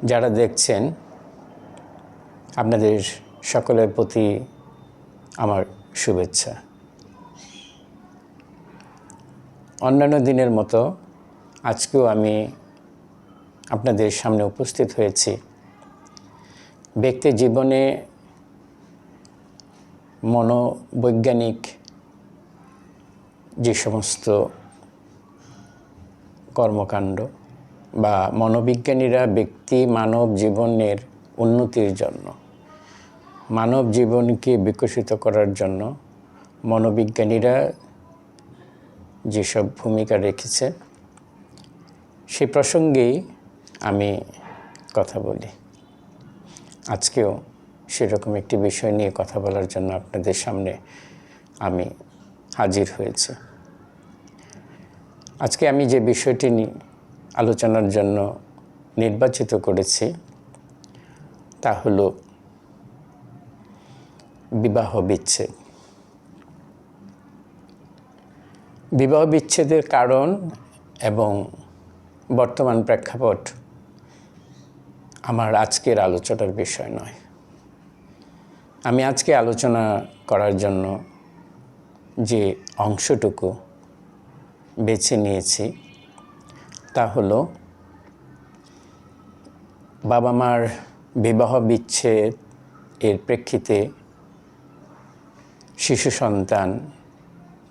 যারা দেখছেন আপনাদের সকলের প্রতি আমার শুভেচ্ছা। অন্যান্য দিনের মতো আজকেও আমি আপনাদের সামনে উপস্থিত হয়েছি ব্যক্তি জীবনে মনোবৈজ্ঞানিক যে সমস্ত কর্মকাণ্ড বা মনোবিজ্ঞানীরা ব্যক্তি মানব জীবনের উন্নতির জন্য, মানব জীবনকে বিকশিত করার জন্য মনোবিজ্ঞানীরা যেসব ভূমিকা রেখেছে সেই প্রসঙ্গেই আমি কথা বলি। আজকেও সেরকম একটি বিষয় নিয়ে কথা বলার জন্য আপনাদের সামনে আমি হাজির হয়েছি। আজকে আমি যে বিষয়টি নিয়ে আলোচনার জন্য নির্বাচিত করেছি তা হলো বিবাহ বিচ্ছেদ। বিবাহ বিচ্ছেদের কারণ এবং বর্তমান প্রেক্ষাপট আমার আজকের আলোচনার বিষয় নয়। আমি আজকে আলোচনা করার জন্য যে অংশটুকু বেছে নিয়েছি তা হলো বাবা মার বিবাহ বিচ্ছেদ এর প্রেক্ষিতে শিশু সন্তান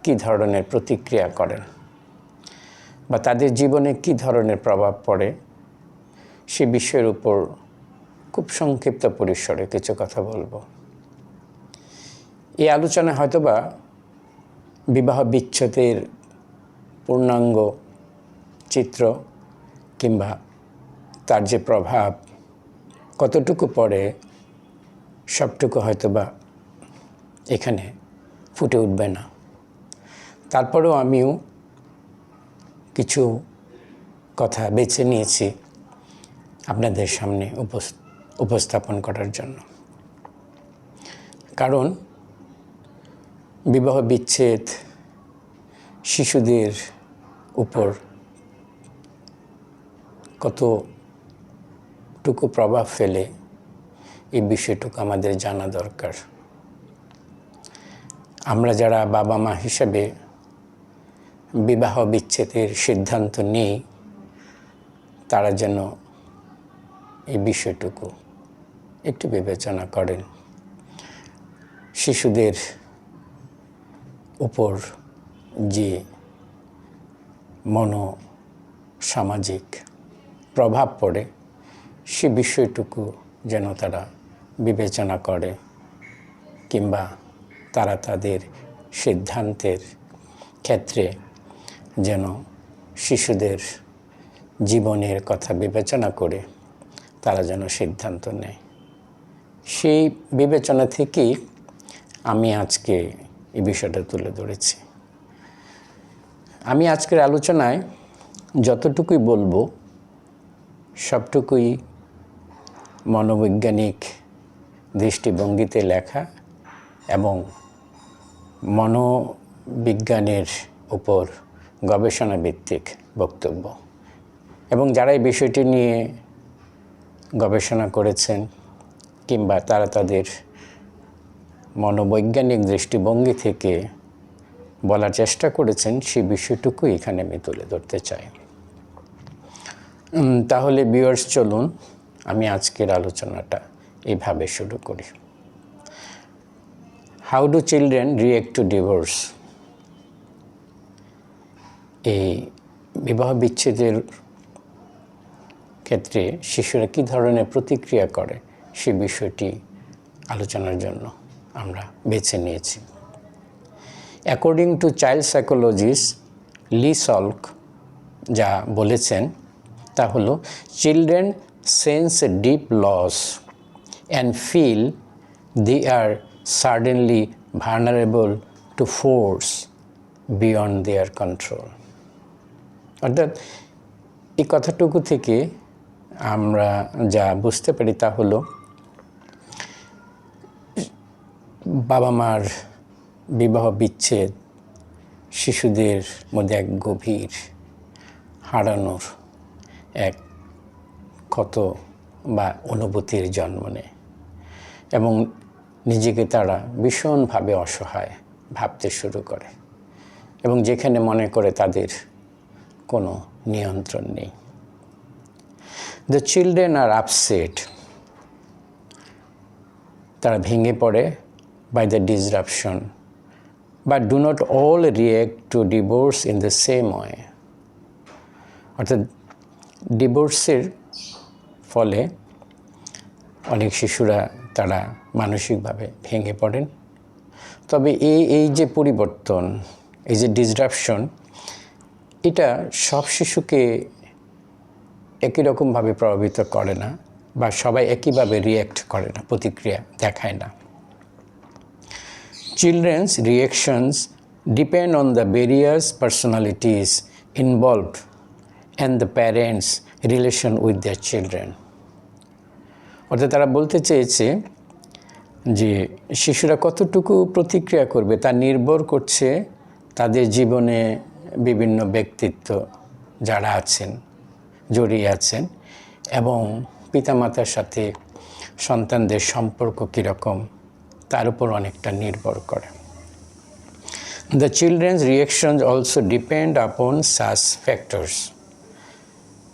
কী ধরনের প্রতিক্রিয়া করেন বা তাদের জীবনে কী ধরনের প্রভাব পড়ে সে বিষয়ের উপর খুব সংক্ষিপ্ত পরিসরে কিছু কথা বলবো। এই আলোচনায় হয়তোবা বিবাহ বিচ্ছেদের পূর্ণাঙ্গ চিত্র কিংবা তার যে প্রভাব কতটুকু পড়ে সবটুকু হয়তোবা এখানে ফুটে উঠবে না। তারপরেও আমিও কিছু কথা বেছে নিয়েছি আপনাদের সামনে উপস্থাপন করার জন্য। কারণ বিবাহ বিচ্ছেদ শিশুদের উপর কতটুকু প্রভাব ফেলে এই বিষয়টুকু আমাদের জানা দরকার। আমরা যারা বাবা মা হিসেবে বিবাহ বিচ্ছেদের সিদ্ধান্ত নিই তারা যেন এই বিষয়টুকু একটু বিবেচনা করেন। শিশুদের উপর যে সামাজিক প্রভাব পড়ে সে বিষয়টুকু যেন তারা বিবেচনা করে কিংবা তারা তাদের সিদ্ধান্তের ক্ষেত্রে যেন শিশুদের জীবনের কথা বিবেচনা করে তারা যেন সিদ্ধান্ত নেয়। সেই বিবেচনা থেকেই আমি আজকে এই বিষয়টা তুলে ধরেছি। আমি আজকের আলোচনায় যতটুকুই বলবো সবটুকুই মনোবৈজ্ঞানিক দৃষ্টিভঙ্গিতে লেখা এবং মনোবিজ্ঞানের উপর গবেষণা ভিত্তিক বক্তব্য। এবং যারা এই বিষয়টি নিয়ে গবেষণা করেছেন কিংবা তারা তাদের মনোবৈজ্ঞানিক দৃষ্টিভঙ্গি থেকে বলার চেষ্টা করেছেন সেই বিষয়টুকু এখানে আমি তুলে ধরতে চাই। তাহলে ভিউয়ার্স চলুন আমি আজকের আলোচনাটা এইভাবে শুরু করি। How do children react two divorce? এই বিবাহ বিচ্ছেদের ক্ষেত্রে শিশুরা কী ধরনের প্রতিক্রিয়া করে সে বিষয়টি আলোচনার জন্য আমরা বেছে নিয়েছি। According to child psychologist Lee Salk যা বলেছেন তা হলো children sense deep loss and feel they are suddenly vulnerable to force beyond their control. অর্থাৎ এই কথাটুকু থেকে আমরা যা বুঝতে পারি তা হলো বাবা মার বিবাহ বিচ্ছেদ শিশুদের মধ্যে এক গভীর হারানোর এক ক্ষত বা অনুভূতির জন্ম নেয় এবং নিজেকে তারা ভীষণভাবে অসহায় ভাবতে শুরু করে এবং যেখানে মনে করে তাদের কোনো নিয়ন্ত্রণ নেই। The children are upset. তারা ভেঙে পড়ে by the disruption, but do not all react to divorce in the same way. অর্থাৎ ডিভোর্সের ফলে অনেক শিশুরা তারা মানসিকভাবে ভেঙে পড়েন। তবে এই যে পরিবর্তন, এই যে ডিসরাপশন, এটা সব শিশুকে একই রকমভাবে প্রভাবিত করে না বা সবাই একইভাবে রিয়্যাক্ট করে না, প্রতিক্রিয়া দেখায় না। Children's reactions depend on the various personalities involved and the parents' relation with their children. অর্থাৎ তারা বলতে চেয়েছে যে শিশুরা কতটুকু প্রতিক্রিয়া করবে তা নির্ভর করছে তাদের জীবনে বিভিন্ন ব্যক্তিত্ব যারা আছেন, জড়িয়ে আছেন এবং পিতামাতার সাথে সন্তানদের সম্পর্ক কীরকম তার উপর অনেকটা নির্ভর করে। The children's reactions also depend upon such factors.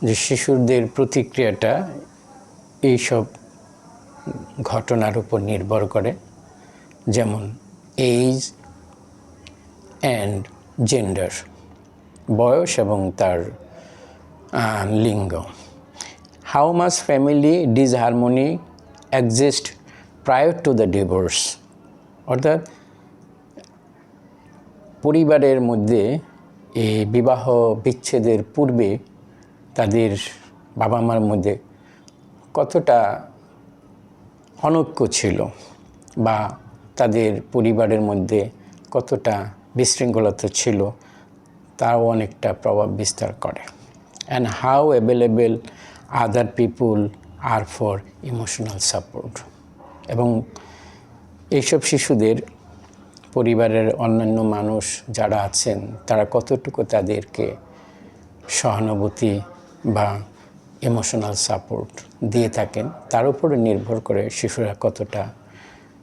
যে শিশুদের প্রতিক্রিয়াটা এইসব ঘটনার উপর নির্ভর করে, যেমন এজ অ্যান্ড জেন্ডার, বয়স এবং তার লিঙ্গ। How much family disharmony exists prior to the divorce. অর্থাৎ পরিবারের মধ্যে এই বিবাহ বিচ্ছেদের পূর্বে তাদের বাবা মার মধ্যে কতটা অনৈক্য ছিল বা তাদের পরিবারের মধ্যে কতটা বিশৃঙ্খলতা ছিল তাও অনেকটা প্রভাব বিস্তার করে। And how available other people are for emotional support. এবং এইসব শিশুদের পরিবারের অন্যান্য মানুষ যারা আছেন তারা কতটুকু তাদেরকে সহানুভূতি বা ইমোশনাল সাপোর্ট দিয়ে থাকেন তার উপরে নির্ভর করে শিশুরা কতটা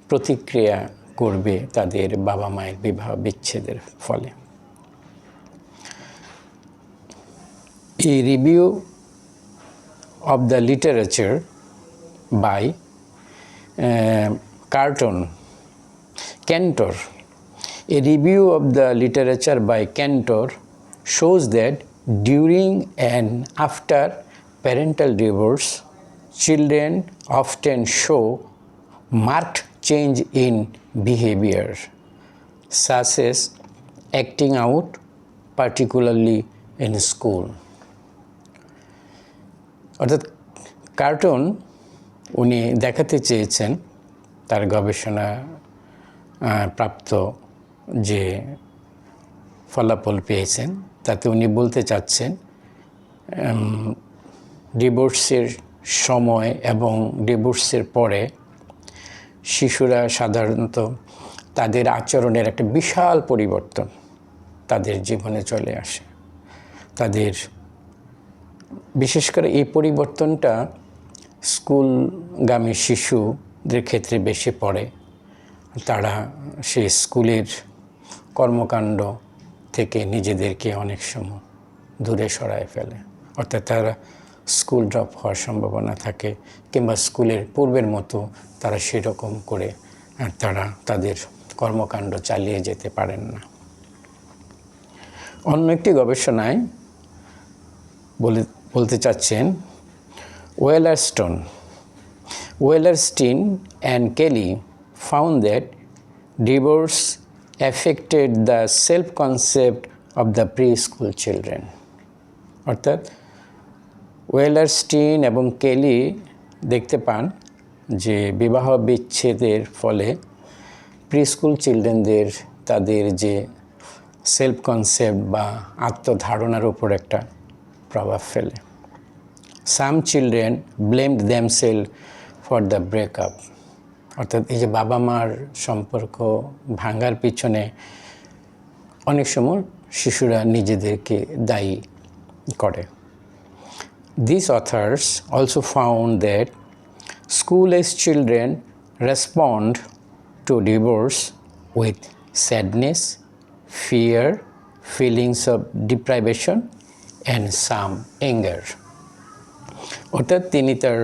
প্রতিক্রিয়া করবে তাদের বাবা মায়ের বিবাহ বিচ্ছেদের ফলে। A review of the literature by Cantor. A review of the literature by Cantor shows that during and after parental divorce, children often show marked change in behavior, such as acting out, particularly in school. অর্থাৎ carton উনি দেখাতে চেয়েছেন তার গবেষণা প্রাপ্ত যে ফলাফল পেয়েছেন তাতে উনি বলতে চাচ্ছেন ডিভোর্সের সময় এবং ডিভোর্সের পরে শিশুরা সাধারণত তাদের আচরণের একটা বিশাল পরিবর্তন তাদের জীবনে চলে আসে। তাদের বিশেষ করে এই পরিবর্তনটা স্কুলগামী শিশুদের ক্ষেত্রে বেশি পড়ে। তারা সেই স্কুলের কর্মকাণ্ড থেকে নিজেদেরকে অনেক সময় দূরে সরায় ফেলে, অর্থাৎ তারা স্কুল ড্রপ হওয়ার সম্ভাবনা থাকে কিংবা স্কুলের পূর্বের মতো তারা সেরকম করে তারা তাদের কর্মকাণ্ড চালিয়ে যেতে পারেন না। অন্য একটি গবেষণায় বলতে চাচ্ছেন Wellerstein and Kelly found that divorce affected the self-concept of the preschool children. অর্থাৎ ওয়েলারস্টিন এবং কেলি দেখতে পান যে বিবাহ বিচ্ছেদের ফলে প্রিস্কুল চিলড্রেনদের তাদের যে সেলফ কনসেপ্ট বা আত্মধারণার উপর একটা প্রভাব ফেলে। Some children blamed themselves for the breakup. অর্থাৎ এই যে বাবা মার সম্পর্ক ভাঙার পিছনে অনেক সময় শিশুরা নিজেদেরকে দায়ী করে। These authors also found that school-age children respond to divorce with sadness, fear, feelings of deprivation and some anger. অর্থাৎ তিনি তার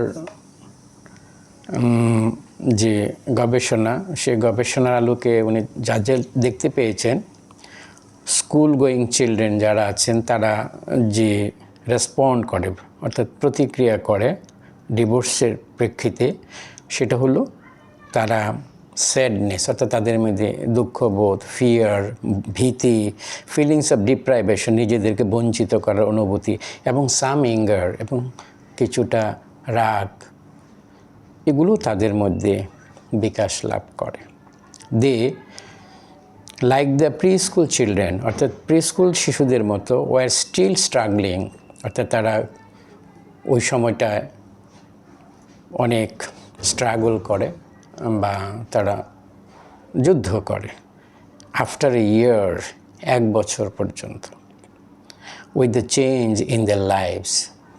যে গবেষণা, সেই গবেষণার আলোকে উনি যা দেখতে পেয়েছেন, স্কুল গোয়িং চিলড্রেন যারা আছেন তারা যে রেসপন্ড করে অর্থাৎ প্রতিক্রিয়া করে ডিভোর্সের প্রেক্ষিতে, সেটা হলো তারা স্যাডনেস অর্থাৎ তাদের মধ্যে দুঃখবোধ, ফিয়ার, ভীতি, ফিলিংস অফ ডিপ্রাইভেশন নিজেদেরকে বঞ্চিত করার অনুভূতি এবং সাম অ্যাঙ্গার এবং কিছুটা রাগ, এগুলো তাদের মধ্যে বিকাশ লাভ করে। They like the preschool children অর্থাৎ প্রি স্কুল শিশুদের মতো ওয়ার স্টিল স্ট্রাগলিং অর্থাৎ তারা ওই সময়টায় অনেক স্ট্রাগল করে বা তারা যুদ্ধ করে আফটার এ ইয়ার, 1 বছর পর্যন্ত, with the change in the lives,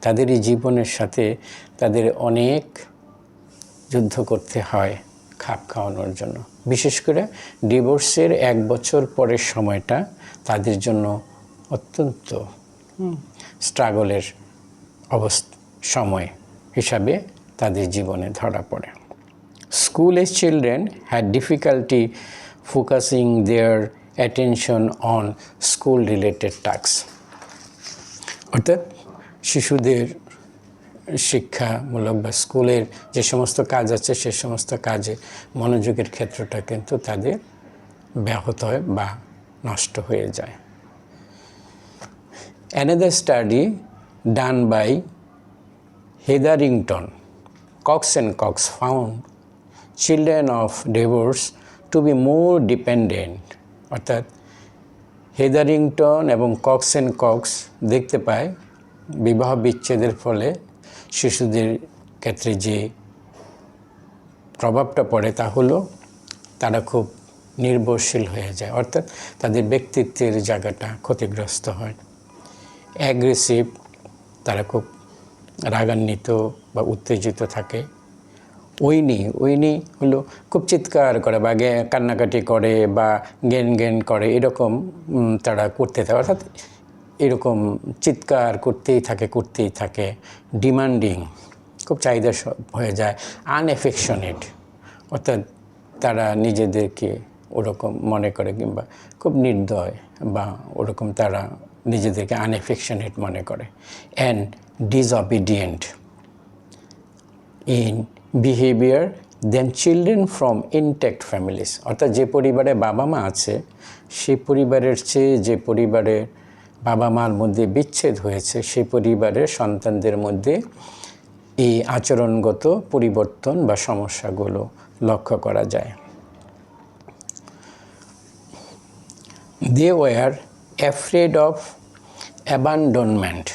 তাদের এই জীবনের সাথে তাদের অনেক যুদ্ধ করতে হয় খাপ খাওয়ানোর জন্য। বিশেষ করে ডিভোর্সের 1 বছর পরের সময়টা তাদের জন্য অত্যন্ত স্ট্রাগলের সময় হিসাবে তাদের জীবনে ধরা পড়ে। School age children had difficulty focusing their attention on school related task অর্থাৎ শিশুদের শিক্ষামূলক বা স্কুলের যে সমস্ত কাজ আছে সে সমস্ত কাজে মনোযোগের ক্ষেত্রটা কিন্তু তাদের ব্যাহত হয় বা নষ্ট হয়ে যায়। Another study done by Hetherington, Cox and Cox found children of divorce to be more dependent অর্থাৎ হেদারিংটন এবং কক্স অ্যান্ড কক্স দেখতে পায় বিবাহ বিচ্ছেদের ফলে শিশুদের ক্ষেত্রে যে প্রভাবটা পড়ে তা হলো তারা খুব নির্ভরশীল হয়ে যায় অর্থাৎ তাদের ব্যক্তিত্বের জায়গাটা ক্ষতিগ্রস্ত হয়। অ্যাগ্রেসিভ, তারা খুব রাগান্বিত বা উত্তেজিত থাকে। উইনি হলো খুব চিৎকার করে বা কান্নাকাটি করে বা জ্ঞান করে, এরকম তারা করতে থাকে অর্থাৎ এরকম চিৎকার করতেই থাকে। ডিমান্ডিং, খুব চাহিদা হয়ে যায়। আনএফেকশনেট অর্থাৎ তারা নিজেদেরকে ওরকম মনে করে কিংবা খুব নির্দয় বা ওরকম তারা নিজেদেরকে আনএফেকশনেট মনে করে। And disobedient in behaviour than children from intact families অর্থাৎ যে পরিবারে বাবা মা আছে সেই পরিবারের চেয়ে যে পরিবারে বাবা মার মধ্যে বিচ্ছেদ হয়েছে সেই পরিবারের সন্তানদের মধ্যে এই আচরণগত পরিবর্তন বা সমস্যাগুলো লক্ষ্য করা যায়। They were afraid of abandonment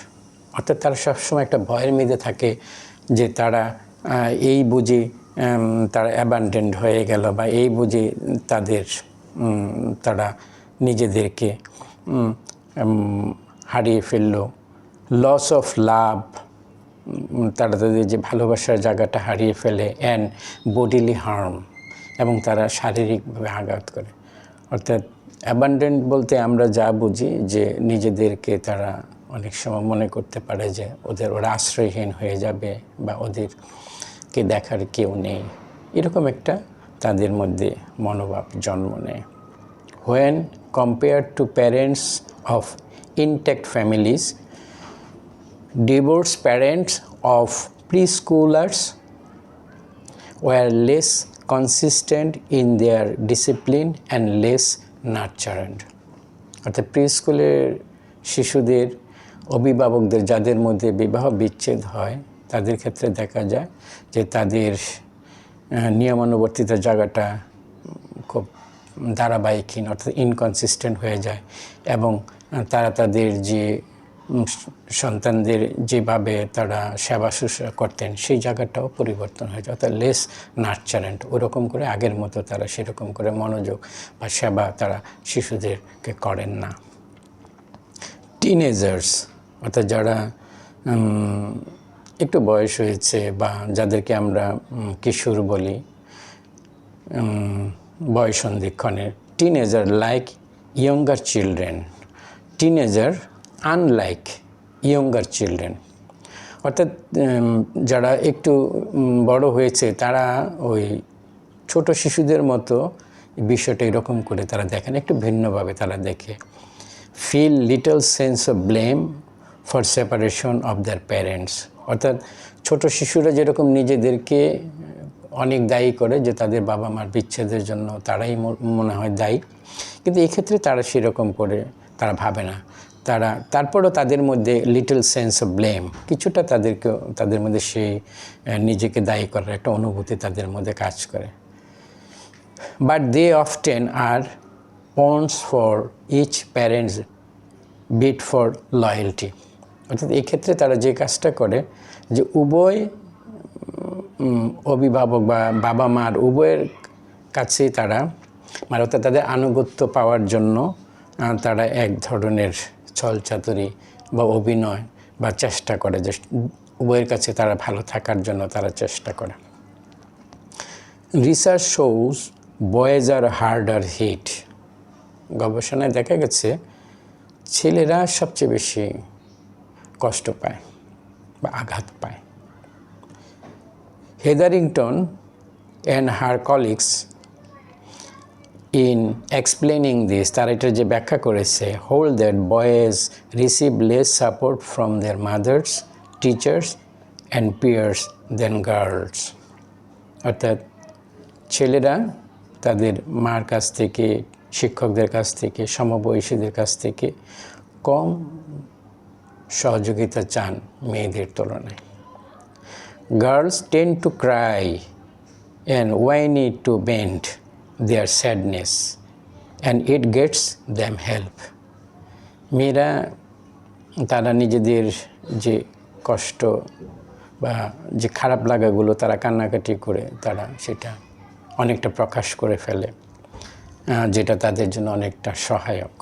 অর্থাৎ তারা সবসময় একটা ভয়ের মধ্যে থাকে যে তারা এই বুঝি তারা অ্যাবান্ডেন্ড হয়ে গেল বা এই বুঝি তারা নিজেদেরকে হারিয়ে ফেলল। লস অফ লাভ, তারা তাদের যে ভালোবাসার জায়গাটা হারিয়ে ফেলে। অ্যান্ড বডিলি হার্ম, এবং তারা শারীরিকভাবে আঘাত করে। অর্থাৎ অ্যাবান্ডেন্ট বলতে আমরা যা বুঝি যে নিজেদেরকে তারা অনেক সময় মনে করতে পারে যে ওরা আশ্রয়হীন হয়ে যাবে বা ওদেরকে দেখার কেউ নেই, এরকম একটা তাদের মধ্যে মনোভাব জন্ম নেয়। When compared to parents of intact families, divorced parents of preschoolers were less consistent in their discipline and less nurturant অর্থাৎ প্রিস্কুলের শিশুদের অভিভাবকদের যাদের মধ্যে বিবাহ বিচ্ছেদ হয় তাদের ক্ষেত্রে দেখা যায় যে তাদের নিয়মানুবর্তিতার জায়গাটা খুব ধারাবাহিকহীন অর্থাৎ ইনকনসিস্টেন্ট হয়ে যায় এবং তারা তাদের যে সন্তানদের যেভাবে তারা সেবা শুশ্রূষা করতেন সেই জায়গাটাও পরিবর্তন হয়ে যায় অর্থাৎ লেস নার্চারেন্ট। ওরকম করে আগের মতো তারা সেরকম করে মনোযোগ বা সেবা তারা শিশুদেরকে করেন না। টিনেজার্স অর্থাৎ যারা একটু বয়স হয়েছে বা যাদেরকে আমরা কিশোর বলি, বয়সন্ধিক্ষণের, teenager like younger children, teenager unlike younger children. অর্থাৎ যারা একটু বড় হয়েছে তারা ওই ছোট শিশুদের মতো বিষয়টা এরকম করে তারা দেখেন, একটু ভিন্নভাবে তারা দেখে। Feel little sense of blame for separation of their parents. অর্থাৎ ছোট শিশুরা যেরকম নিজেদেরকে অনেক দায়ী করে যে তাদের বাবা মার বিচ্ছেদের জন্য তারাই মনে হয় দায়ী, কিন্তু এক্ষেত্রে তারা সেরকম করে তারা ভাবে না। তারপরও তাদের মধ্যে লিটল সেন্স অফ ব্লেম, কিছুটা তাদের মধ্যে সেই নিজেকে দায়ী করার একটা অনুভূতি তাদের মধ্যে কাজ করে। But they often are pawns for each parents bid for loyalty. অর্থাৎ এই ক্ষেত্রে তারা যে কাজটা করে যে উভয় অভিভাবক বা বাবা মার উভয়ের কাছেই তারা অর্থাৎ তাদের আনুগত্য পাওয়ার জন্য তারা এক ধরনের ছলচাতুরি বা অভিনয় বা চেষ্টা করে যে উভয়ের কাছে তারা ভালো থাকার জন্য তারা চেষ্টা করে। রিসার্চ শোজ বয়েজ আর হার্ডার হিট। গবেষণায় দেখা গেছে ছেলেরা সবচেয়ে বেশি কষ্ট পায় বা আঘাত পায়। Hetherington and her colleagues in explaining this, তারা এটা যে ব্যাখ্যা করেছে, hold that boys receive less support from their mothers, teachers and peers than girls. অর্থাৎ ছেলেরা তাদের মার কাছ থেকে, শিক্ষকদের কাছ থেকে, সমবয়সীদের কাছ থেকে কম সহযোগিতা চান মেয়েদের তুলনায়। Girls tend to cry and whine to vent their sadness and it gets them help. মেয়েরা তারা নিজেদের যে কষ্ট বা যে খারাপ লাগাগুলো তারা কান্নাকাটি করে তারা সেটা অনেকটা প্রকাশ করে ফেলে, যেটা তাদের জন্য অনেকটা সহায়ক।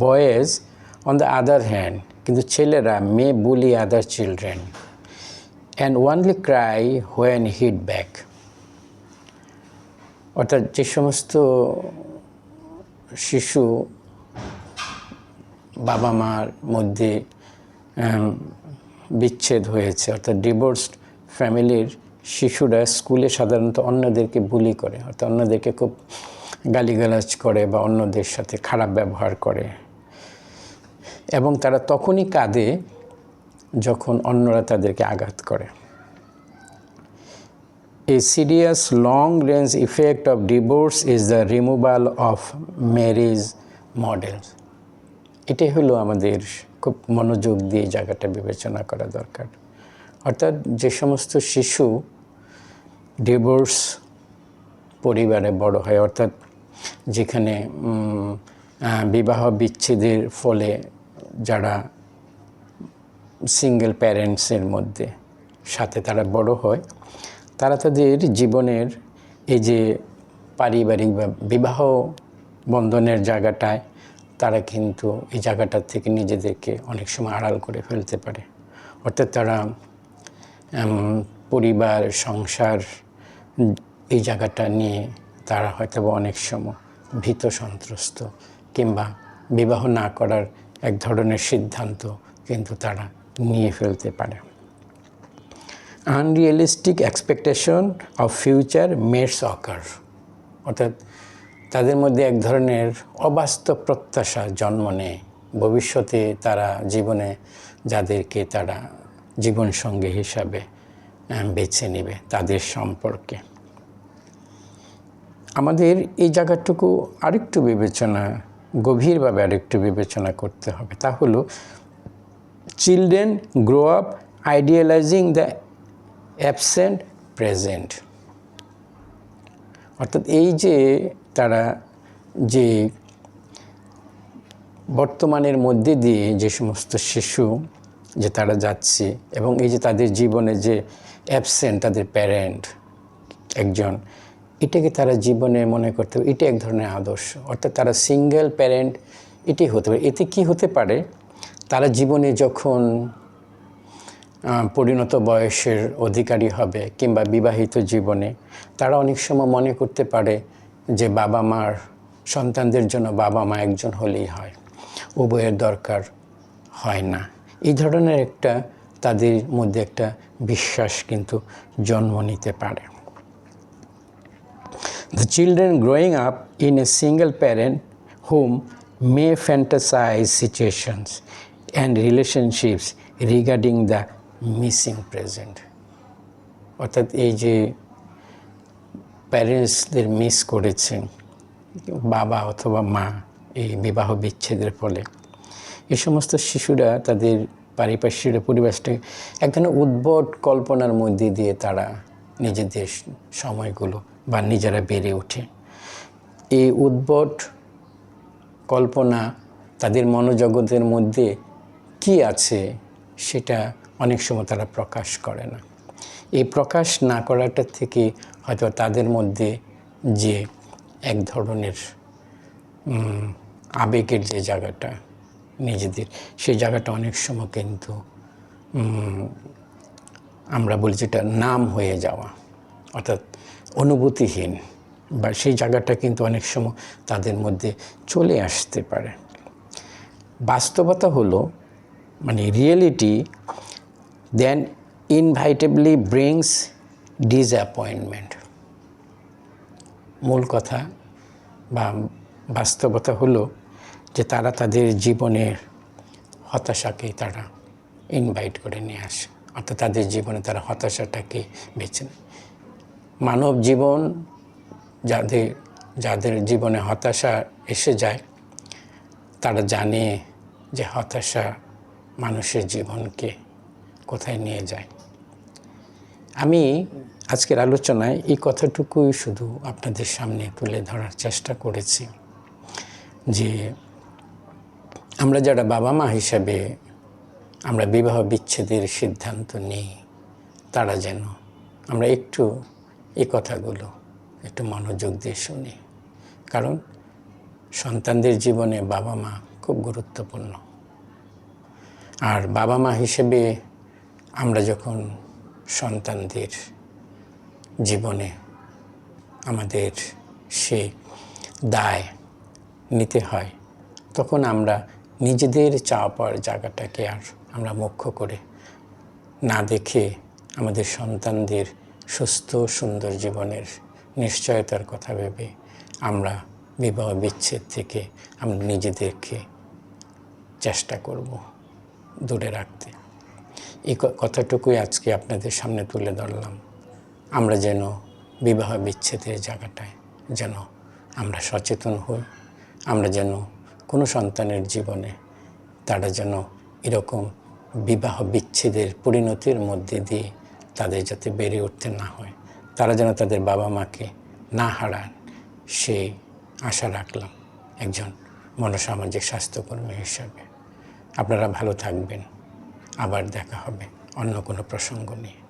Boys on the other hand, কিন্তু ছেলেরা may bully other children and only cry when hit back. অর্থাৎ যে সমস্ত শিশু বাবা মার মধ্যে বিচ্ছেদ হয়েছে, অর্থাৎ ডিভোর্সড ফ্যামিলির শিশুরা স্কুলে সাধারণত অন্যদেরকে বুলি করে, অর্থাৎ অন্যদেরকে খুব গালিগালাজ করে বা অন্যদের সাথে খারাপ ব্যবহার করে, এবং তারা তখনই কাঁদে যখন অন্যরা তাদেরকে আঘাত করে। A serious long-range effect of divorce is the removal of marriage models. এটাই হলো আমাদের খুব মনোযোগ দিয়ে জায়গাটা বিবেচনা করা দরকার। অর্থাৎ যে সমস্ত শিশু ডিভোর্স পরিবারে বড় হয়, অর্থাৎ যেখানে বিবাহ বিচ্ছেদের ফলে যারা সিঙ্গেল প্যারেন্টসের মধ্যে সাথে তারা বড় হয়, তারা তাদের জীবনের এই যে পারিবারিক বা বিবাহ বন্ধনের জায়গাটায় তারা কিন্তু এই জায়গাটার থেকে নিজেদেরকে অনেক সময় আড়াল করে ফেলতে পারে। অর্থাৎ তারা পরিবার, সংসার, এই জায়গাটা নিয়ে তারা হয়তো অনেক সময় ভীত সন্ত্রস্ত, কিংবা বিবাহ না করার এক ধরনের সিদ্ধান্ত কিন্তু তারা নিয়ে ফেলতে পারে। Unrealistic expectation of future mates occur. অর্থাৎ তাদের মধ্যে এক ধরনের অবাস্তব প্রত্যাশা জন্ম নেয় ভবিষ্যতে তারা জীবনে যাদেরকে তারা জীবনসঙ্গী হিসাবে বেছে নেবে তাদের সম্পর্কে। আমাদের এই জায়গাটুকু আরেকটু গভীরভাবে আরেকটু বিবেচনা করতে হবে। তা হলো children grow up idealising the absent present. অর্থাৎ এই যে তারা যে বর্তমানের মধ্যে দিয়ে যে সমস্ত শিশু যে তারা যাচ্ছে, এবং এই যে তাদের জীবনে যে অ্যাবসেন্ট তাদের প্যারেন্ট একজন, এটাকে তারা জীবনে মনে করতে হবে এটা এক ধরনের আদর্শ। অর্থাৎ তারা সিঙ্গেল প্যারেন্ট এটাই হতে পারে। এতে কি হতে পারে, তারা জীবনে যখন পরিণত বয়সের অধিকারী হবে কিংবা বিবাহিত জীবনে, তারা অনেক সময় মনে করতে পারে যে বাবা মার সন্তানদের জন্য বাবা মা একজন হলেই হয়, উভয়ের দরকার হয় না। এই ধরনের একটা তাদের মধ্যে একটা বিশ্বাস কিন্তু জন্ম নিতে পারে। The children growing up in a single parent home may fantasize situations and relationships regarding the missing present. অর্থাৎ এই যে প্যারেন্টসদের মিস করেছেন বাবা অথবা মা এই বিবাহ বিচ্ছেদের ফলে, এই সমস্ত শিশুরা তাদের পারিপার্শ্বিক পরিবেশটাকে এক ধরনের উদ্ভট কল্পনার মধ্যে দিয়ে তারা নিজেদের সময়গুলো বা নিজেরা বেড়ে ওঠে। এই উদ্ভট কল্পনা তাদের মনোজগতের মধ্যে কি আছে সেটা অনেক সময় তারা প্রকাশ করে না। এই প্রকাশ না করাটা থেকে হয়তো তাদের মধ্যে যে এক ধরনের আবেগের যে জায়গাটা নিজেদের, সেই জায়গাটা অনেক সময় কিন্তু আমরা বলি যেটা নাম হয়ে যাওয়া, অর্থাৎ অনুভূতিহীন, বা সেই জায়গাটা কিন্তু অনেক সময় তাদের মধ্যে চলে আসতে পারে। বাস্তবতা হলো মানে রিয়েলিটি দেন ইনভাইটেবলি ব্রিংস ডিসঅ্যাপয়েন্টমেন্ট। মূল কথা বা বাস্তবতা হলো যে তারা তাদের জীবনের হতাশাকেই তারা ইনভাইট করে নিয়ে আসে, অর্থাৎ তাদের জীবনে তারা হতাশাটাকে বেছে নেয়। মানব জীবন যাদের জীবনে হতাশা এসে যায় তারা জানে যে হতাশা মানুষের জীবনকে কোথায় নিয়ে যায়। আমি আজকের আলোচনায় এই কথাটুকুই শুধু আপনাদের সামনে তুলে ধরার চেষ্টা করেছি যে আমরা যারা বাবা মা হিসাবে আমরা বিবাহ বিচ্ছেদের সিদ্ধান্ত নিই, তারা যেন আমরা একটু এই কথাগুলো একটু মনোযোগ দিয়ে শুনি, কারণ সন্তানদের জীবনে বাবা মা খুব গুরুত্বপূর্ণ। আর বাবা মা হিসেবে আমরা যখন সন্তানদের জীবনে আমাদের সে দায় নিতে হয়, তখন আমরা নিজেদের চাওয়া পাওয়ার জায়গাটাকে আর আমরা মুখ্য করে না দেখে আমাদের সন্তানদের সুস্থ সুন্দর জীবনের নিশ্চয়তার কথা ভেবে আমরা বিবাহ বিচ্ছেদ থেকে আমরা নিজেদেরকে চেষ্টা করব দূরে রাখতে। এই কথাটুকুই আজকে আপনাদের সামনে তুলে ধরলাম। আমরা যেন বিবাহ বিচ্ছেদের জায়গাটায় যেন আমরা সচেতন হই, আমরা যেন কোনো সন্তানের জীবনে তারা যেন এরকম বিবাহ বিচ্ছেদের পরিণতির মধ্যে দিয়ে তাদের যাতে বেড়ে উঠতে না হয়, তারা যেন তাদের বাবা মাকে না হারান, সেই আশা রাখলাম একজন মনোসামাজিক স্বাস্থ্যকর্মী হিসাবে। আপনারা ভালো থাকবেন, আবার দেখা হবে অন্য কোনো প্রসঙ্গ নিয়ে।